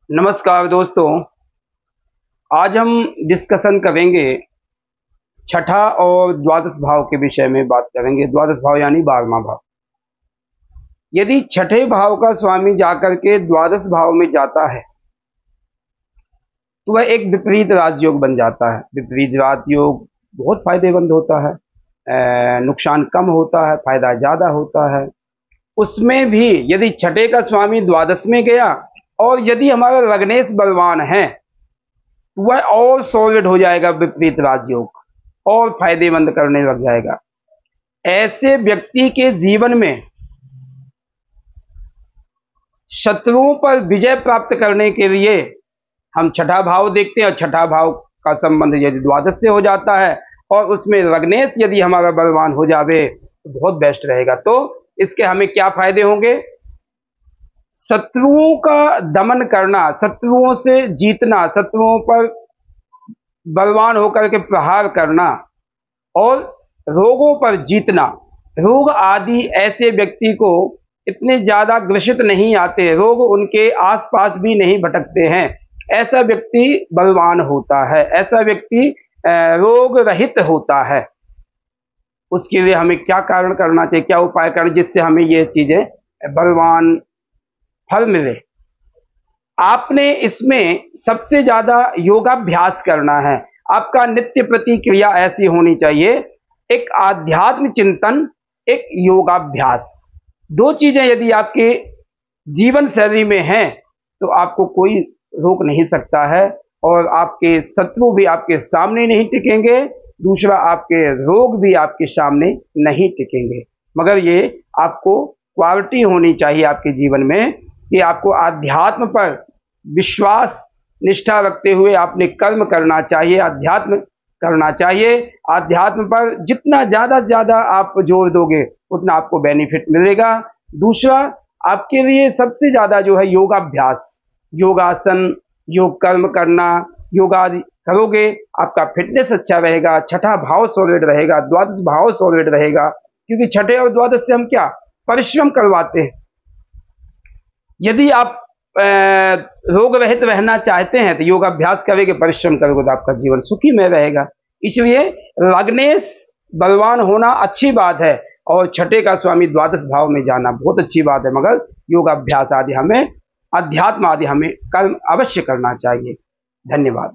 नमस्कार दोस्तों, आज हम डिस्कशन करेंगे छठा और द्वादश भाव के विषय में बात करेंगे। द्वादश भाव यानी 12वां भाव। यदि छठे भाव का स्वामी जाकर के द्वादश भाव में जाता है तो वह एक विपरीत राजयोग बन जाता है। विपरीत राजयोग बहुत फायदेमंद होता है, नुकसान कम होता है, फायदा ज्यादा होता है। उसमें भी यदि छठे का स्वामी द्वादश में गया और यदि हमारा लग्नेश बलवान है तो वह और सॉलिड हो जाएगा, विपरीत राजयोग और फायदेमंद करने लग जाएगा। ऐसे व्यक्ति के जीवन में शत्रुओं पर विजय प्राप्त करने के लिए हम छठा भाव देखते हैं, और छठा भाव का संबंध यदि द्वादश से हो जाता है और उसमें लग्नेश यदि हमारा बलवान हो जावे तो बहुत बेस्ट रहेगा। तो इसके हमें क्या फायदे होंगे? शत्रुओं का दमन करना, शत्रुओं से जीतना, शत्रुओं पर बलवान होकर के प्रहार करना और रोगों पर जीतना। रोग आदि ऐसे व्यक्ति को इतने ज्यादा ग्रसित नहीं आते, रोग उनके आसपास भी नहीं भटकते हैं। ऐसा व्यक्ति बलवान होता है, ऐसा व्यक्ति रोग रहित होता है। उसके लिए हमें क्या कारण करना चाहिए, क्या उपाय करना जिससे हमें ये चीजें बलवान फल मिले? आपने इसमें सबसे ज्यादा योगाभ्यास करना है। आपका नित्य प्रतिक्रिया ऐसी होनी चाहिए, एक आध्यात्म चिंतन, एक योगाभ्यास। दो चीजें यदि आपके जीवन शैली में हैं तो आपको कोई रोक नहीं सकता है, और आपके शत्रु भी आपके सामने नहीं टिकेंगे, दूसरा आपके रोग भी आपके सामने नहीं टिकेंगे। मगर ये आपको क्वालिटी होनी चाहिए आपके जीवन में कि आपको आध्यात्म पर विश्वास निष्ठा रखते हुए आपने कर्म करना चाहिए, अध्यात्म करना चाहिए। अध्यात्म पर जितना ज्यादा आप जोर दोगे उतना आपको बेनिफिट मिलेगा। दूसरा, आपके लिए सबसे ज्यादा जो है योगाभ्यास, योगासन, योग कर्म करना। योगा करोगे आपका फिटनेस अच्छा रहेगा, छठा भाव सॉलिड रहेगा, द्वादश भाव सॉलिड रहेगा, क्योंकि छठे और द्वादश से हम क्या परिश्रम करवाते हैं। यदि आप रोग रहित रहना चाहते हैं तो योगाभ्यास करेंगे, परिश्रम करोगे तो आपका जीवन सुखी में रहेगा। इसलिए लग्नेश बलवान होना अच्छी बात है और छठे का स्वामी द्वादश भाव में जाना बहुत अच्छी बात है, मगर योगाभ्यास आदि हमें, अध्यात्म आदि हमें कर्म अवश्य करना चाहिए। धन्यवाद।